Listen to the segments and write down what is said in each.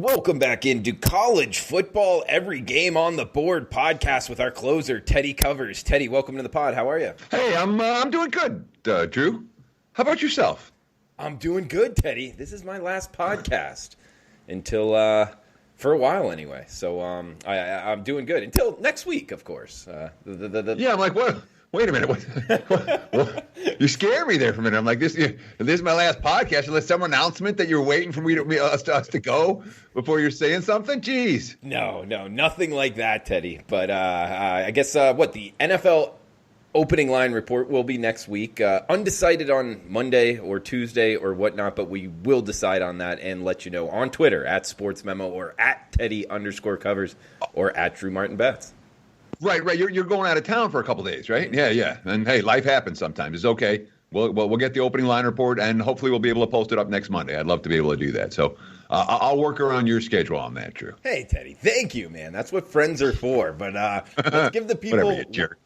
Welcome back into College Football Every Game on the Board podcast with our closer, Teddy Covers. Teddy, welcome to the pod. How are you? Hey, I'm doing good, Drew. How about yourself? I'm doing good, Teddy. This is my last podcast until, for a while anyway. So I'm doing good until next week, of course. Yeah, I'm like, what? Wait a minute. What? You scared me there for a minute. I'm like, this is my last podcast. Unless some announcement that you're waiting for us to go before you're saying something? Jeez. No, nothing like that, Teddy. But I guess the NFL opening line report will be next week. Undecided on Monday or Tuesday or whatnot, but we will decide on that and let you know on Twitter at SportsMemo or at Teddy_Covers or at Drew Martin Betts. Right. You're going out of town for a couple days, right? Yeah. And hey, life happens sometimes. It's okay. We'll get the opening line report, and hopefully we'll be able to post it up next Monday. I'd love to be able to do that. So I'll work around your schedule on that, Drew. Hey, Teddy. Thank you, man. That's what friends are for. But let's give the people Whatever, you jerk.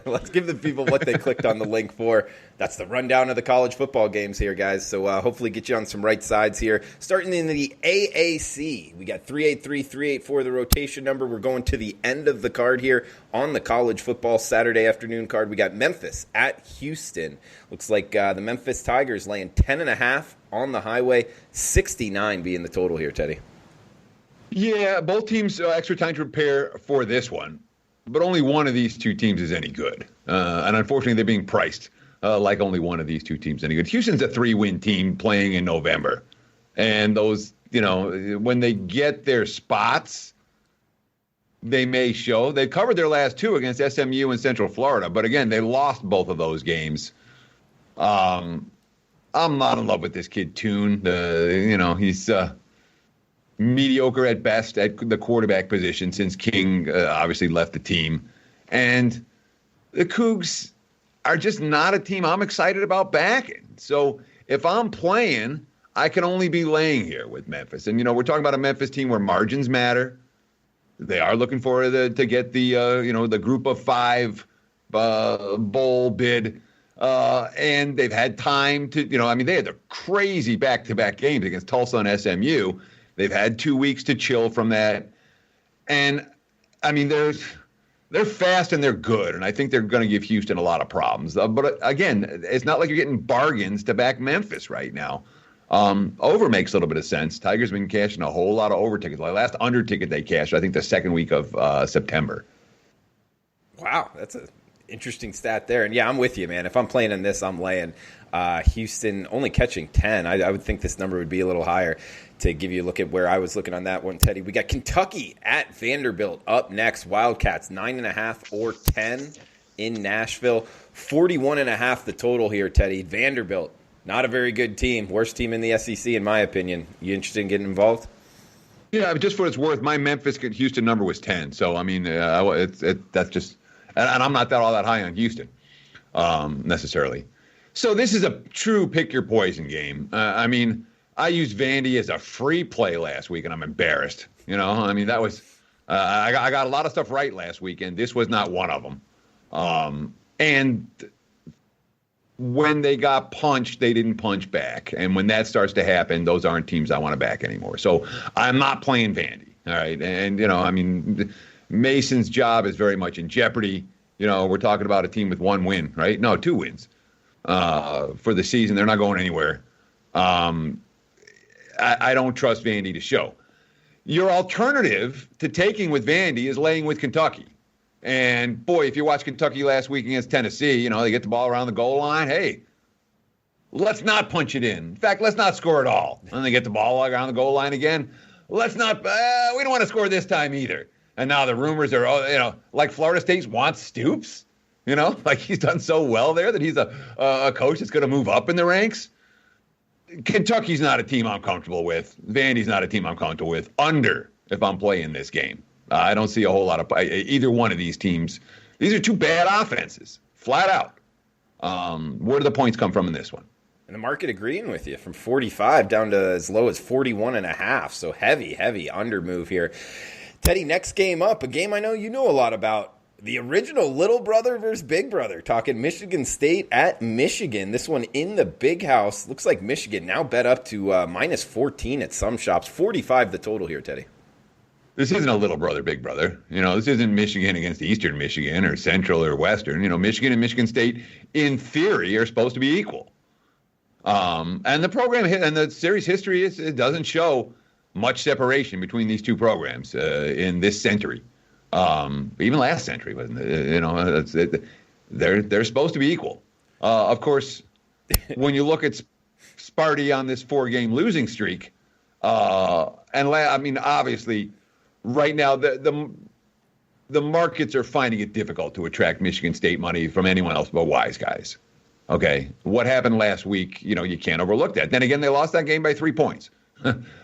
Let's give the people what they clicked on the link for. That's the rundown of the college football games here, guys. So hopefully get you on some right sides here. Starting in the AAC, we got 383, 384, the rotation number. We're going to the end of the card here on the college football Saturday afternoon card. We got Memphis at Houston. Looks like the Memphis Tigers laying 10.5 on the highway, 69 being the total here, Teddy. Yeah, both teams extra time to prepare for this one. But only one of these two teams is any good. And unfortunately, they're being priced like only one of these two teams is any good. Houston's a 3-win team playing in November. And those, when they get their spots, they may show. They covered their last two against SMU and Central Florida. But again, they lost both of those games. I'm not in love with this kid, Tune. He's mediocre at best at the quarterback position since King obviously left the team. And the Cougs are just not a team I'm excited about backing. So if I'm playing, I can only be laying here with Memphis. And, we're talking about a Memphis team where margins matter. They are looking for to get the, the group of five bowl bid. And they've had time to, they had the crazy back-to-back games against Tulsa and SMU. They've had 2 weeks to chill from that. And, they're fast and they're good, and I think they're going to give Houston a lot of problems. But, again, it's not like you're getting bargains to back Memphis right now. Over makes a little bit of sense. Tigers have been cashing a whole lot of over tickets. The last under ticket they cashed, I think, the second week of September. Wow, that's an interesting stat there. And, yeah, I'm with you, man. If I'm playing in this, I'm laying. Houston only catching 10. I would think this number would be a little higher. To give you a look at where I was looking on that one, Teddy, we got Kentucky at Vanderbilt up next. Wildcats 9.5 or 10 in Nashville. 41.5 the total here, Teddy. Vanderbilt, not a very good team. Worst team in the SEC, in my opinion. You interested in getting involved? Yeah, just for what it's worth, my Memphis-Houston number was 10. So, that's just – and I'm not all that high on Houston necessarily. So this is a true pick-your-poison game. I used Vandy as a free play last week, and I'm embarrassed. That was I got a lot of stuff right last weekend. This was not one of them. And when they got punched, they didn't punch back. And when that starts to happen, those aren't teams I want to back anymore. So I'm not playing Vandy. All right. And, Mason's job is very much in jeopardy. We're talking about a team with 1 win, right? No, 2 wins for the season. They're not going anywhere. I don't trust Vandy to show. Your alternative to taking with Vandy is laying with Kentucky. And, boy, if you watch Kentucky last week against Tennessee, they get the ball around the goal line. Hey, let's not punch it in. In fact, let's not score at all. And they get the ball around the goal line again. Let's not we don't want to score this time either. And now the rumors are, like Florida State wants Stoops. Like he's done so well there that he's a coach that's going to move up in the ranks. Kentucky's not a team I'm comfortable with. Vandy's not a team I'm comfortable with. Under, if I'm playing this game. I don't see a whole lot of either one of these teams. These are two bad offenses, flat out. Where do the points come from in this one? And the market agreeing with you from 45 down to as low as 41.5. So heavy under move here. Teddy, next game up, a game I know you know a lot about. The original little brother versus big brother. Talking Michigan State at Michigan. This one in the big house. Looks like Michigan now bet up to minus 14 at some shops. 45 the total here, Teddy. This isn't a little brother, big brother. This isn't Michigan against Eastern Michigan or Central or Western. Michigan and Michigan State, in theory, are supposed to be equal. And the program and the series history it doesn't show much separation between these two programs in this century. Even last century, wasn't it? They're supposed to be equal. Of course, when you look at Sparty on this 4-game losing streak, obviously, right now the markets are finding it difficult to attract Michigan State money from anyone else but wise guys. Okay, what happened last week? You can't overlook that. Then again, they lost that game by 3 points.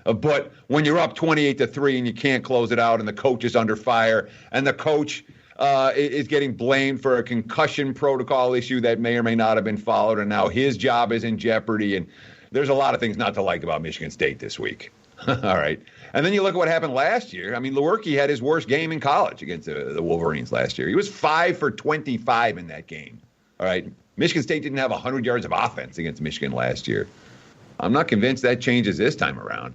But when you're up 28-3 and you can't close it out, and the coach is under fire, and the coach is getting blamed for a concussion protocol issue that may or may not have been followed, and now his job is in jeopardy, and there's a lot of things not to like about Michigan State this week. All right. And then you look at what happened last year. Lewerke had his worst game in college against the Wolverines last year. He was 5 for 25 in that game. All right. Michigan State didn't have 100 yards of offense against Michigan last year. I'm not convinced that changes this time around.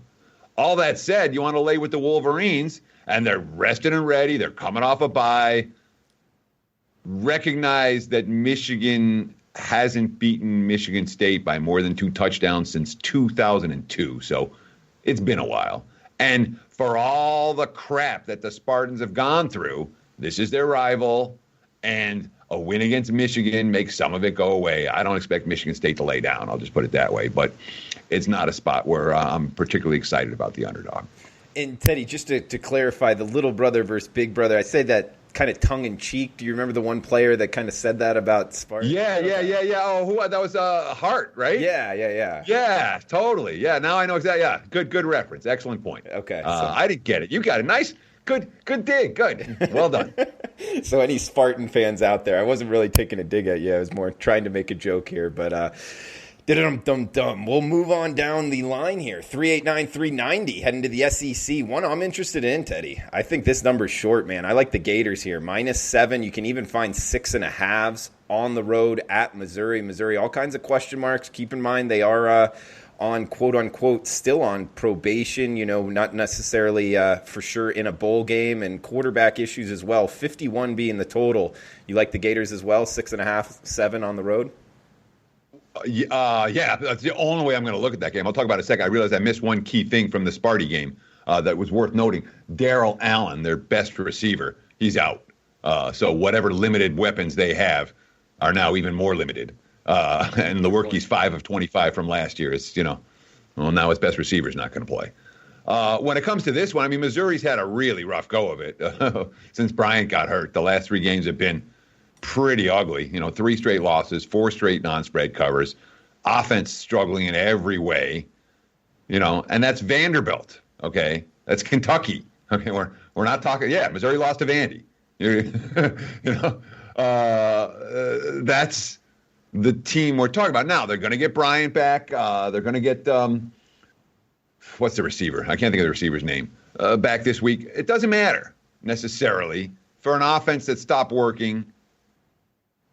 All that said, you want to lay with the Wolverines, and they're rested and ready. They're coming off a bye. Recognize that Michigan hasn't beaten Michigan State by more than 2 touchdowns since 2002. So it's been a while. And for all the crap that the Spartans have gone through, this is their rival, and a win against Michigan makes some of it go away. I don't expect Michigan State to lay down. I'll just put it that way. But it's not a spot where I'm particularly excited about the underdog. And, Teddy, just to clarify, the little brother versus big brother, I say that kind of tongue-in-cheek. Do you remember the one player that kind of said that about Sparta? Yeah. Oh, that was Hart, right? Yeah. Yeah, totally. Yeah, now I know exactly. Yeah, good reference. Excellent point. Okay. I didn't get it. You got it. Nice. Good dig. Good. Well done. So any Spartan fans out there, I wasn't really taking a dig at you. I was more trying to make a joke here, but dum. We'll move on down the line here. 389, 390, heading to the SEC. One I'm interested in, Teddy. I think this number's short, man. I like the Gators here. -7. You can even find 6.5s on the road at Missouri. Missouri, all kinds of question marks. Keep in mind they are on quote-unquote still on probation, not necessarily for sure in a bowl game, and quarterback issues as well. 51 being the total. You like the Gators as well, 6.5, 7 on the road? Yeah, that's the only way I'm going to look at that game. I'll talk about it in a second. I realized I missed one key thing from the Sparty game that was worth noting. Darrell Allen, their best receiver, he's out. So whatever limited weapons they have are now even more limited. And Lewerke's 5 of 25 from last year. It's, now his best receiver's not going to play. When it comes to this one, Missouri's had a really rough go of it since Bryant got hurt. The last 3 games have been pretty ugly. 3 straight losses, 4 straight non-spread covers, offense struggling in every way. And that's Vanderbilt. Okay, that's Kentucky. Okay, we're not talking. Yeah, Missouri lost to Vandy. That's the team we're talking about now. They're going to get Bryant back. They're going to get what's the receiver? I can't think of the receiver's name. Back this week. It doesn't matter necessarily for an offense that stopped working.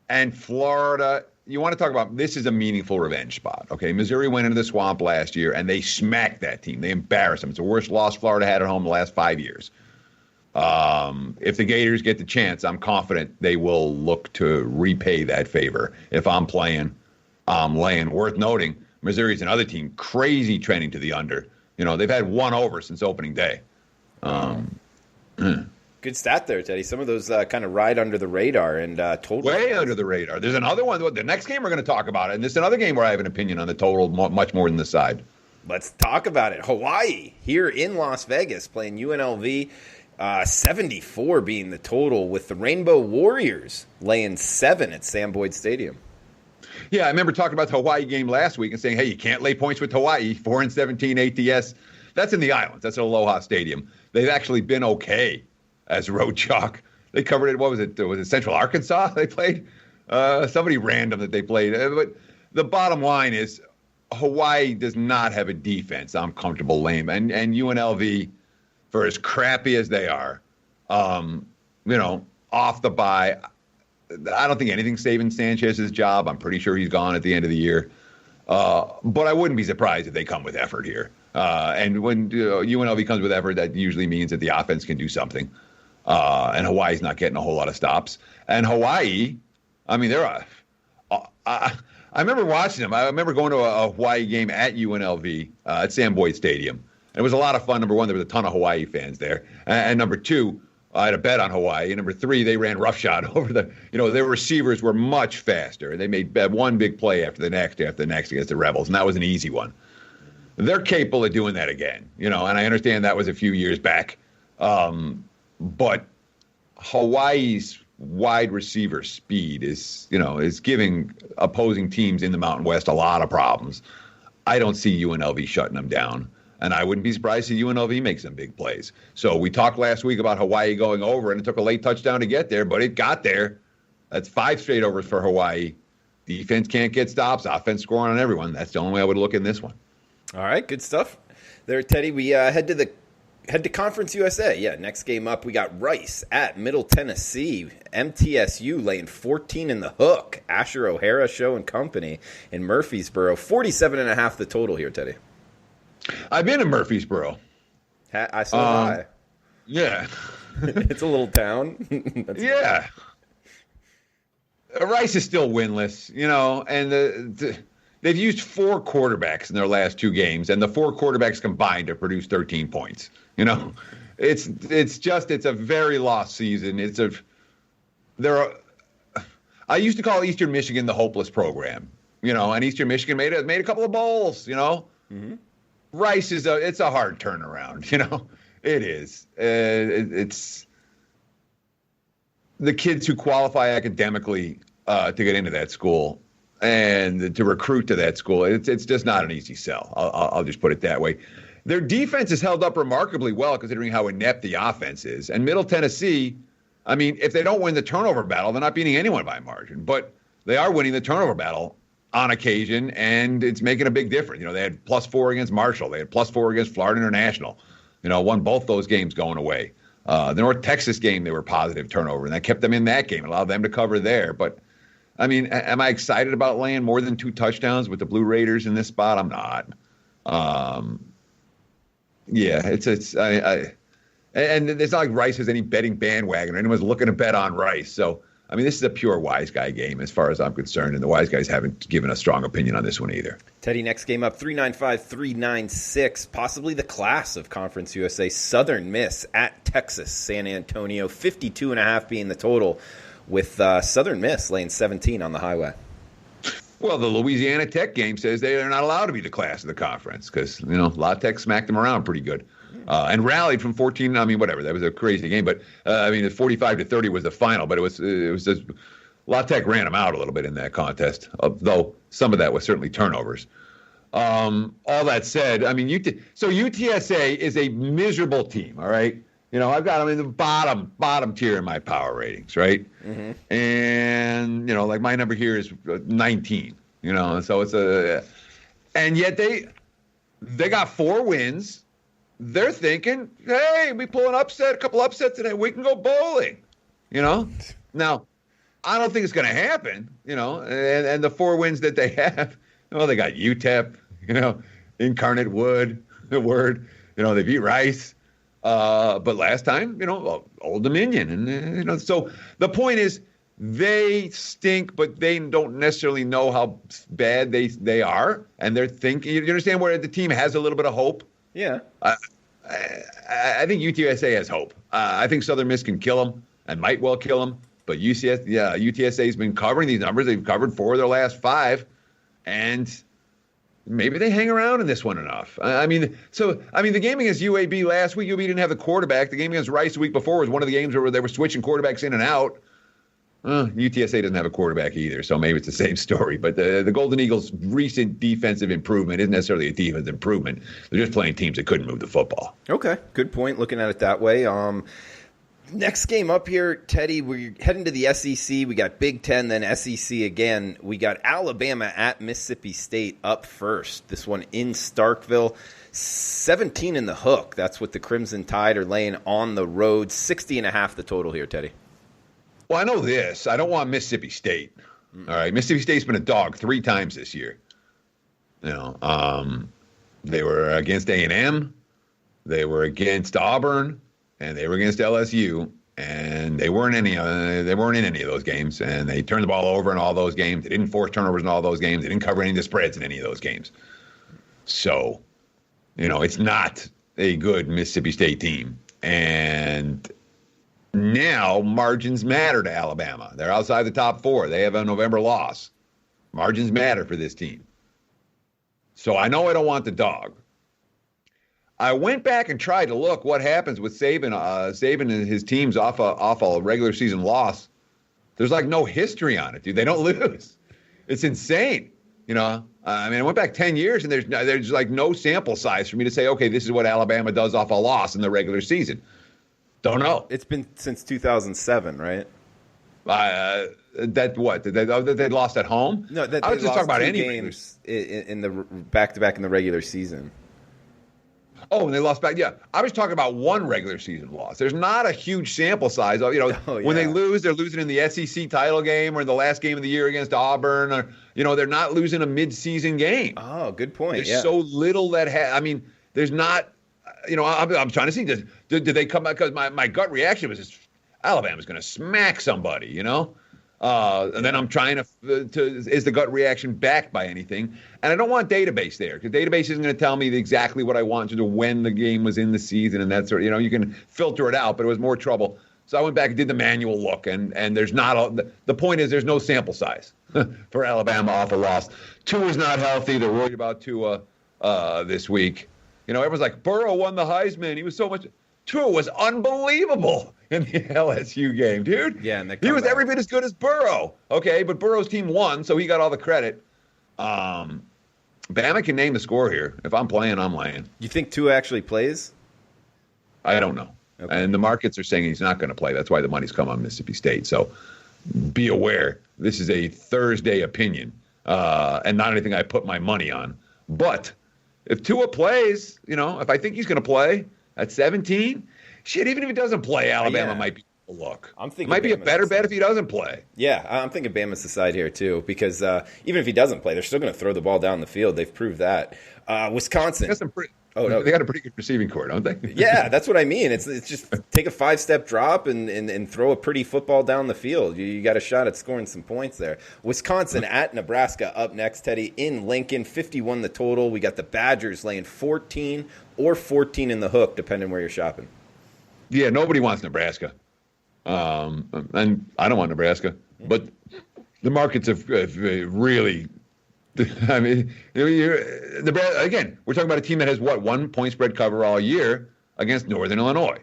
And Florida, you want to talk about this is a meaningful revenge spot. Okay, Missouri went into the swamp last year and they smacked that team. They embarrassed them. It's the worst loss Florida had at home the last 5 years. If the Gators get the chance, I'm confident they will look to repay that favor. If I'm playing, I'm laying. Worth noting, Missouri's another team crazy trending to the under. They've had 1 over since opening day. Good stat there, Teddy. Some of those kind of ride under the radar and total. Way under the radar. There's another one. The next game we're going to talk about it, and this is another game where I have an opinion on the total much more than the side. Let's talk about it. Hawaii here in Las Vegas playing UNLV. 74 being the total, with the Rainbow Warriors laying 7 at Sam Boyd Stadium. Yeah, I remember talking about the Hawaii game last week and saying, hey, you can't lay points with Hawaii. 4-17 ATS. That's in the islands. That's at Aloha Stadium. They've actually been okay as road chalk. They covered it. What was it? Was it Central Arkansas they played? Somebody random that they played. But the bottom line is Hawaii does not have a defense I'm comfortable laying. And UNLV, for as crappy as they are, off the bye. I don't think anything's saving Sanchez's job. I'm pretty sure he's gone at the end of the year. But I wouldn't be surprised if they come with effort here. And when UNLV comes with effort, that usually means that the offense can do something. And Hawaii's not getting a whole lot of stops. And Hawaii, I mean, I remember watching them. I remember going to a Hawaii game at UNLV at Sam Boyd Stadium. And it was a lot of fun. Number one, there was a ton of Hawaii fans there. And number two, I had a bet on Hawaii. And number three, they ran roughshod over their receivers were much faster. They made one big play after the next against the Rebels. And that was an easy one. They're capable of doing that again, and I understand that was a few years back. But Hawaii's wide receiver speed is giving opposing teams in the Mountain West a lot of problems. I don't see UNLV shutting them down. And I wouldn't be surprised if UNLV makes some big plays. So we talked last week about Hawaii going over, and it took a late touchdown to get there, but it got there. That's 5 straight overs for Hawaii. Defense can't get stops. Offense scoring on everyone. That's the only way I would look in this one. All right, good stuff there, Teddy. We head to Conference USA. Yeah, next game up, we got Rice at Middle Tennessee. MTSU laying 14 in the hook. Asher O'Hara Show and Company in Murfreesboro. 47.5 the total here, Teddy. I've been in Murfreesboro. I saw that. Yeah. It's a little town. Yeah. Rice is still winless, and they've used 4 quarterbacks in their last 2 games, and the 4 quarterbacks combined to produce 13 points. It's a very lost season. I used to call Eastern Michigan the hopeless program, and Eastern Michigan made a couple of bowls, Mm-hmm. Rice it's a hard turnaround, It is. It's the kids who qualify academically to get into that school and to recruit to that school. It's just not an easy sell. I'll just put it that way. Their defense has held up remarkably well considering how inept the offense is. And Middle Tennessee, I mean, if they don't win the turnover battle, they're not beating anyone by margin. But they are winning the turnover battle on occasion, and it's making a big difference. They had +4 against Marshall. They had +4 against Florida International. Won both those games going away. The North Texas game, they were positive turnover, and that kept them in that game, allowed them to cover there. But, I mean, am I excited about laying more than 2 touchdowns with the Blue Raiders in this spot? I'm not. Yeah, and it's not like Rice has any betting bandwagon or anyone's looking to bet on Rice. So, I mean, this is a pure wise guy game as far as I'm concerned, and the wise guys haven't given a strong opinion on this one either. Teddy, next game up, 395-396, possibly the class of Conference USA. Southern Miss at Texas San Antonio, 52.5 being the total, with Southern Miss laying 17 on the highway. Well, the Louisiana Tech game says they are not allowed to be the class of the conference because, La Tech smacked them around pretty good. And rallied from 14. I mean, whatever. That was a crazy game, but the 45-30 was the final. But it was just La Tech ran them out a little bit in that contest, though some of that was certainly turnovers. All that said, I mean, so UTSA is a miserable team. All right, I've got them in the bottom tier in my power ratings, right? Mm-hmm. And like my number here is 19. So it's and yet they got 4 wins. They're thinking, hey, we pull a couple upsets today, we can go bowling, Now, I don't think it's going to happen, and the 4 wins that they have, they got UTEP, Incarnate Word, they beat Rice. But last time, Old Dominion. And, so the point is they stink, but they don't necessarily know how bad they are. And they're thinking, you understand where the team has a little bit of hope? Yeah. I think UTSA has hope. I think Southern Miss can kill them and might well kill them. But UTSA has been covering these numbers. They've covered 4 of their last 5. And maybe they hang around in this one enough. The game against UAB last week, UAB didn't have the quarterback. The game against Rice the week before was one of the games where they were switching quarterbacks in and out. UTSA doesn't have a quarterback either, so maybe it's the same story. But the Golden Eagles' recent defensive improvement isn't necessarily a defensive improvement. They're just playing teams that couldn't move the football. Okay, good point looking at it that way. Next game up here, Teddy, we're heading to the SEC. We got Big Ten, then SEC again. We got Alabama at Mississippi State up first. This one in Starkville. 17 in the hook. That's what the Crimson Tide are laying on the road. 60.5 the total here, Teddy. Well, I know this. I don't want Mississippi State. All right, Mississippi State's been a dog 3 times this year. They were against A&M, they were against Auburn, and they were against LSU, and they weren't in any of those games. And they turned the ball over in all those games. They didn't force turnovers in all those games. They didn't cover any of the spreads in any of those games. So, it's not a good Mississippi State team. And now margins matter to Alabama. They're outside the top 4. They have a November loss. Margins matter for this team. So I know I don't want the dog. I went back and tried to look what happens with Saban. Saban and his teams off a regular season loss. There's like no history on it, dude. They don't lose. It's insane. I went back 10 years and there's like no sample size for me to say, okay, this is what Alabama does off a loss in the regular season. Don't know. It's been since 2007, right? They lost at home? No, I was just talking about any games in the back-to-back in the regular season. Oh, and they lost back. Yeah, I was talking about one regular season loss. There's not a huge sample size. When they lose, they're losing in the SEC title game or the last game of the year against Auburn. Or they're not losing a mid-season game. Oh, good point. There's so little that there's not. I'm trying to see. Did they come back? Because my gut reaction was just Alabama's going to smack somebody. And then I'm trying to is the gut reaction backed by anything? And I don't want database there because database isn't going to tell me exactly what I want to do when the game was in the season and that sort. You can filter it out, but it was more trouble. So I went back and did the manual look, and there's not the point is there's no sample size for Alabama off a loss. Tua's not healthy. They're worried about Tua this week. Everyone's like, Burrow won the Heisman. He was so much. Tua was unbelievable in the LSU game, dude. Yeah, and he was every bit as good as Burrow. Okay, but Burrow's team won, so he got all the credit. Bama can name the score here. If I'm playing, I'm laying. You think Tua actually plays? I don't know. Okay. And the markets are saying he's not going to play. That's why the money's come on Mississippi State. So be aware. This is a Thursday opinion and not anything I put my money on. But if Tua plays, if I think he's going to play at 17, shit, even if he doesn't play, Alabama might be a look. I'm thinking it might be a better bet if he doesn't play. Yeah, I'm thinking Bama's the side here too because even if he doesn't play, they're still going to throw the ball down the field. They've proved that. Wisconsin. They got a pretty good receiving core, don't they? Yeah, that's what I mean. It's just take a 5-step drop and throw a pretty football down the field. You got a shot at scoring some points there. Wisconsin at Nebraska up next, Teddy, in Lincoln, 51 the total. We got the Badgers laying 14 or 14 in the hook, depending where you're shopping. Yeah, nobody wants Nebraska. And I don't want Nebraska. But the markets have really... again, we're talking about a team that has, 1 point spread cover all year against Northern Illinois.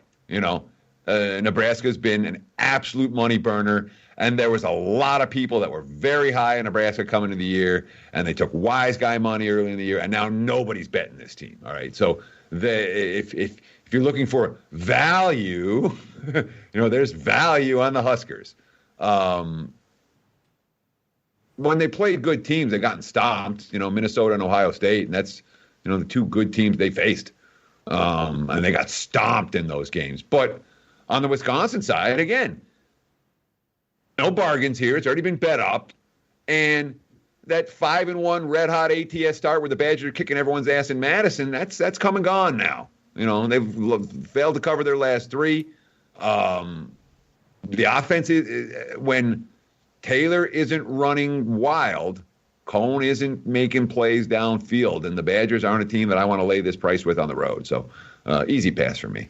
Nebraska's been an absolute money burner, and there was a lot of people that were very high in Nebraska coming into the year, and they took wise guy money early in the year, and now nobody's betting this team. All right, so if you're looking for value, there's value on the Huskers. When they played good teams, they gotten stomped, Minnesota and Ohio State, and that's, the 2 good teams they faced. And they got stomped in those games. But on the Wisconsin side, again, no bargains here. It's already been bet up. And that 5-1 red-hot ATS start where the Badgers are kicking everyone's ass in Madison, that's come and gone now. They've failed to cover their last 3. The offense is when Taylor isn't running wild, Cone isn't making plays downfield, and the Badgers aren't a team that I want to lay this price with on the road. So easy pass for me.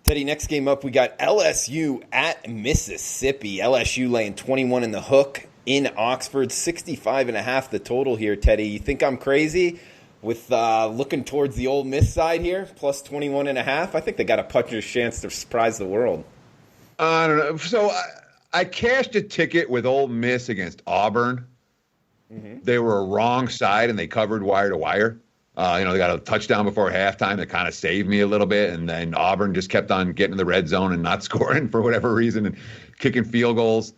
Teddy, next game up, we got LSU at Mississippi. LSU laying 21 in the hook in Oxford, 65.5 the total here, Teddy. You think I'm crazy with looking towards the Ole Miss side here, plus 21.5? I think they got a puncher's chance to surprise the world. I don't know. So I cashed a ticket with Ole Miss against Auburn. Mm-hmm. They were a wrong side, and they covered wire to wire. They got a touchdown before halftime that kind of saved me a little bit, and then Auburn just kept on getting in the red zone and not scoring for whatever reason and kicking field goals.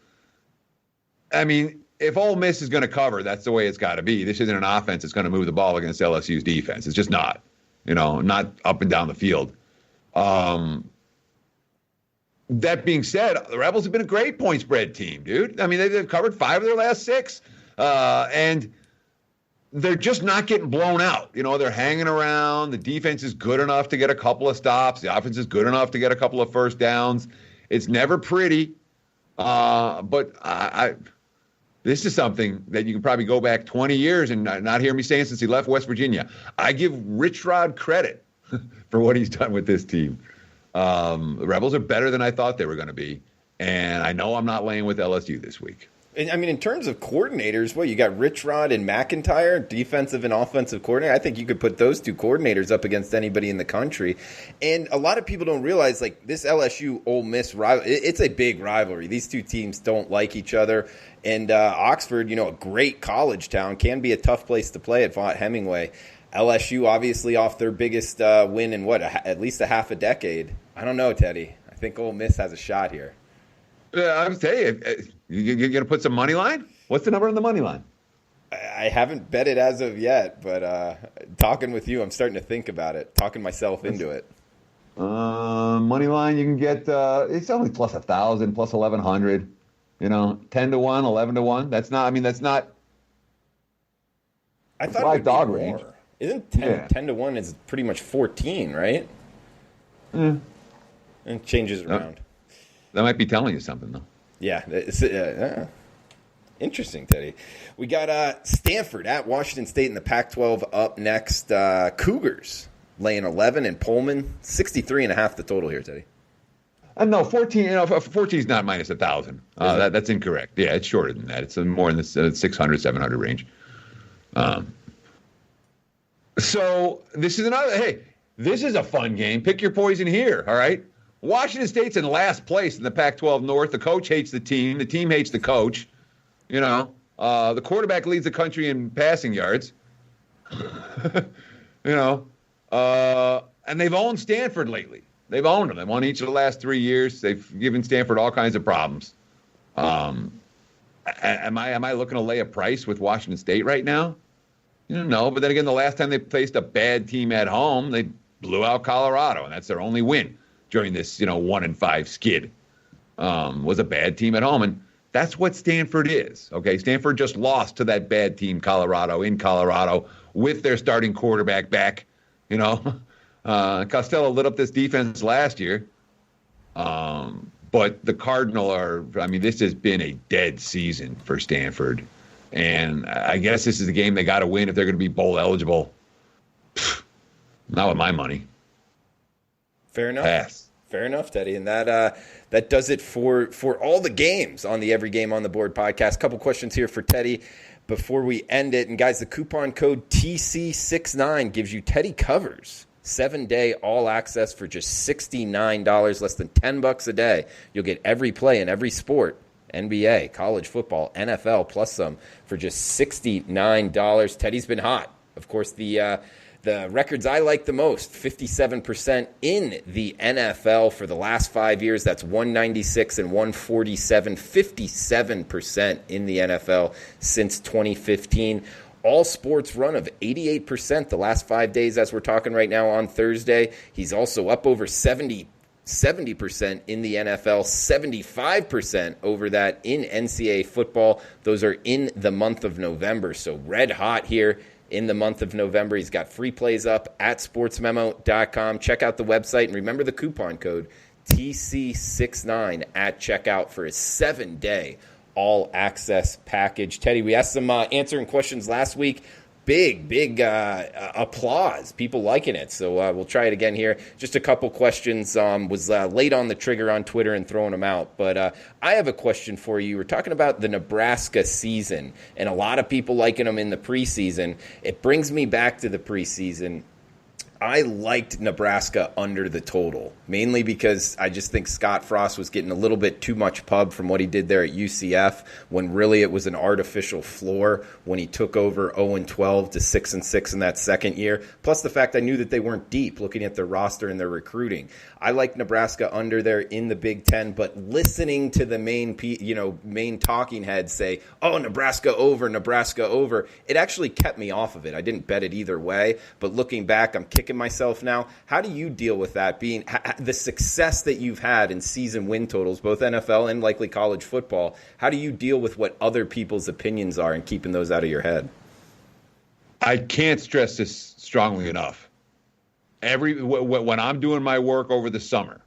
I mean, if Ole Miss is going to cover, that's the way it's got to be. This isn't an offense that's going to move the ball against LSU's defense. It's just not, not up and down the field. That being said, the Rebels have been a great point spread team, dude. I mean, they've covered 5 of their last 6. And they're just not getting blown out. They're hanging around. The defense is good enough to get a couple of stops. The offense is good enough to get a couple of first downs. It's never pretty. But this is something that you can probably go back 20 years and not hear me saying since he left West Virginia. I give Rich Rod credit for what he's done with this team. The Rebels are better than I thought they were going to be. And I know I'm not laying with LSU this week. And, I mean, in terms of coordinators, you got Rich Rod and McIntyre, defensive and offensive coordinator. I think you could put those 2 coordinators up against anybody in the country. And a lot of people don't realize, this LSU-Ole Miss rivalry, it's a big rivalry. These 2 teams don't like each other. And Oxford, a great college town, can be a tough place to play at Vaught-Hemingway. LSU, obviously, off their biggest win in, at least a half a decade. I don't know, Teddy. I think Ole Miss has a shot here. I'm telling you, you're going to put some money line? What's the number on the money line? I haven't bet it as of yet, but talking with you, I'm starting to think about it, talking myself into it. Money line, you can get, it's only plus 1,000, plus 1,100, 10 to 1, 11 to 1. That's not. I thought it would dog be more. Range. Isn't 10 to 1 is pretty much 14, right? And it changes around. That might be telling you something, though. Yeah. Interesting, Teddy. We got Stanford at Washington State in the Pac-12 up next. Cougars laying 11 and Pullman, 63.5 the total here, Teddy. No, 14. 14 is not minus 1,000. That's incorrect. Yeah, it's shorter than that. It's more in the 600, 700 range. So this is another. Hey, this is a fun game. Pick your poison here. All right. Washington State's in last place in the Pac-12 North. The coach hates the team. The team hates the coach. The quarterback leads the country in passing yards. And they've owned Stanford lately. They've owned them. They've won each of the last 3 years. They've given Stanford all kinds of problems. Am I looking to lay a price with Washington State right now? No. But then again, the last time they faced a bad team at home, they blew out Colorado, and that's their only win during this, 1-5 skid. Was a bad team at home, and that's what Stanford is. Okay, Stanford just lost to that bad team, Colorado, in Colorado, with their starting quarterback back. Costello lit up this defense last year, but the this has been a dead season for Stanford, and I guess this is the game they got to win if they're going to be bowl eligible. Not with my money. Fair enough. Pass. Fair enough, Teddy. And that does it for all the games on the Every Game on the Board podcast. Couple questions here for Teddy before we end it. And guys, the coupon code TC69 gives you Teddy Covers 7-day all access for just $69, less than $10 a day. You'll get every play in every sport, NBA, college football, NFL, plus some for just $69. Teddy's been hot. Of course, the records I like the most, 57% in the NFL for the last 5 years. That's 196 and 147, 57% in the NFL since 2015. All sports run of 88% the last 5 days as we're talking right now on Thursday. He's also up over 70% in the NFL, 75% over that in NCAA football. Those are in the month of November, so red hot here in the month of November. He's got free plays up at sportsmemo.com. Check out the website and remember the coupon code TC69 at checkout for his 7-day all-access package. Teddy, we asked some answering questions last week. Big applause. People liking it. So we'll try it again here. Just a couple questions. Was late on the trigger on Twitter and throwing them out. But I have a question for you. We're talking about the Nebraska season and a lot of people liking them in the preseason. It brings me back to the preseason. I liked Nebraska under the total, mainly because I just think Scott Frost was getting a little bit too much pub from what he did there at UCF, when really it was an artificial floor when he took over 0-12 to 6-6 in that second year. Plus the fact I knew that they weren't deep looking at their roster and their recruiting. I like Nebraska under there in the Big Ten, but listening to the main talking heads say, oh, Nebraska over, it actually kept me off of it. I didn't bet it either way, but looking back, I'm kicking kicking myself now. How do you deal with that, being the success that you've had in season win totals, both NFL and likely college football? How do you deal with what other people's opinions are and keeping those out of your head? I can't stress this strongly enough. When I'm doing my work over the summer,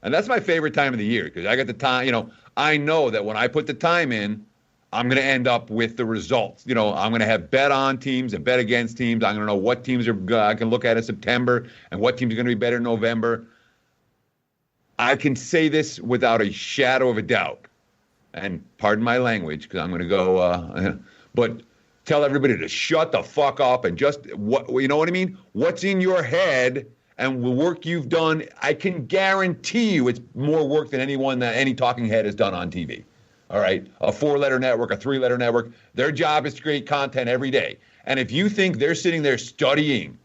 and that's my favorite time of the year because I got the time, I know that when I put the time in, I'm going to end up with the results. I'm going to have bet on teams and bet against teams. I'm going to know what teams I can look at in September and what teams are going to be better in November. I can say this without a shadow of a doubt, and pardon my language because I'm going to go, but tell everybody to shut the fuck up and just, you know what I mean? What's in your head and the work you've done, I can guarantee you it's more work than any talking head has done on TV. All right, a 4-letter network, a 3-letter network, their job is to create content every day. And if you think they're sitting there studying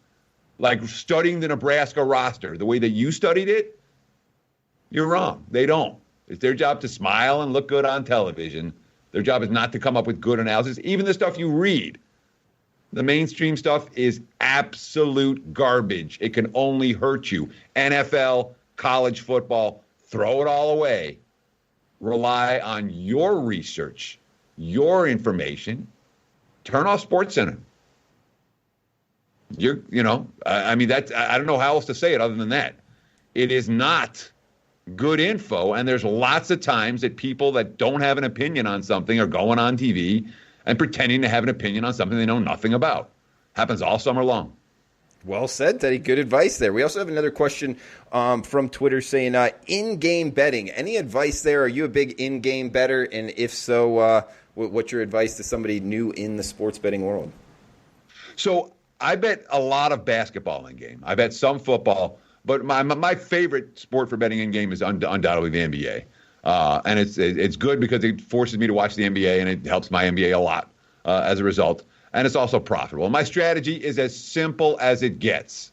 the Nebraska roster the way that you studied it, you're wrong. They don't. It's their job to smile and look good on television. Their job is not to come up with good analysis. Even the stuff you read, the mainstream stuff is absolute garbage. It can only hurt you. NFL, college football, throw it all away. Rely on your research, your information. Turn off SportsCenter. I don't know how else to say it other than that. It is not good info, and there's lots of times that people that don't have an opinion on something are going on TV and pretending to have an opinion on something they know nothing about. Happens all summer long. Well said, Teddy. Good advice there. We also have another question from Twitter saying, in-game betting. Any advice there? Are you a big in-game bettor? And if so, what's your advice to somebody new in the sports betting world? So I bet a lot of basketball in-game. I bet some football. But my favorite sport for betting in-game is undoubtedly the NBA. And it's good because it forces me to watch the NBA, and it helps my NBA a lot as a result. And it's also profitable. My strategy is as simple as it gets.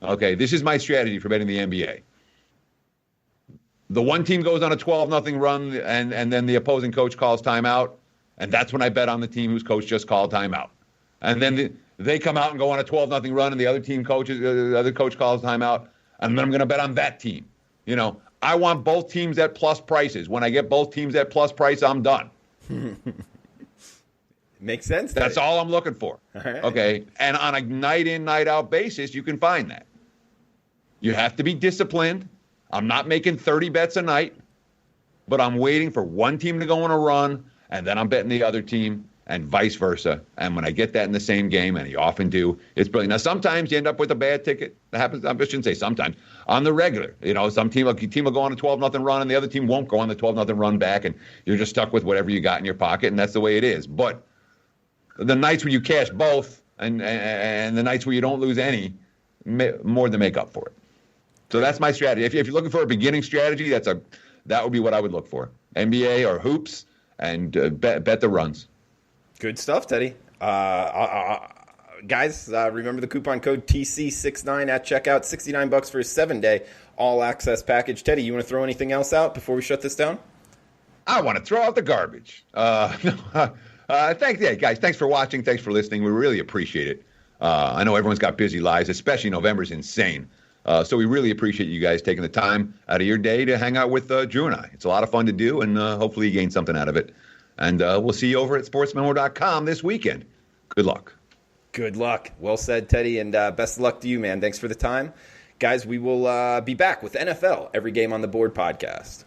Okay, this is my strategy for betting the NBA. The one team goes on a 12-0 run, and then the opposing coach calls timeout, and that's when I bet on the team whose coach just called timeout. And then they come out and go on a 12-0 run, and the other coach calls timeout, and then I'm going to bet on that team. I want both teams at plus prices. When I get both teams at plus price, I'm done. Makes sense. That's all I'm looking for. All right. Okay. And on a night in, night out basis, you can find that. You have to be disciplined. I'm not making 30 bets a night, but I'm waiting for one team to go on a run, and then I'm betting the other team, and vice versa. And when I get that in the same game, and you often do, it's brilliant. Now, sometimes you end up with a bad ticket. That happens. I shouldn't say sometimes. On the regular, some team will go on a 12-0 run, and the other team won't go on the 12-0 run back, and you're just stuck with whatever you got in your pocket, and that's the way it is. But the nights where you cash both and the nights where you don't lose any, more than make up for it. So that's my strategy. If you're looking for a beginning strategy, that would be what I would look for. NBA or hoops, and bet the runs. Good stuff, Teddy. Guys, remember the coupon code TC69 at checkout. $69 for a 7-day all-access package. Teddy, you want to throw anything else out before we shut this down? I want to throw out the garbage. Guys, thanks for watching. Thanks for listening. We really appreciate it. I know everyone's got busy lives, especially November's insane. So we really appreciate you guys taking the time out of your day to hang out with Drew and I. It's a lot of fun to do, and hopefully you gain something out of it. And we'll see you over at sportsmemo.com this weekend. Good luck. Good luck. Well said, Teddy, and best of luck to you, man. Thanks for the time. Guys, we will be back with NFL Every Game on the Board podcast.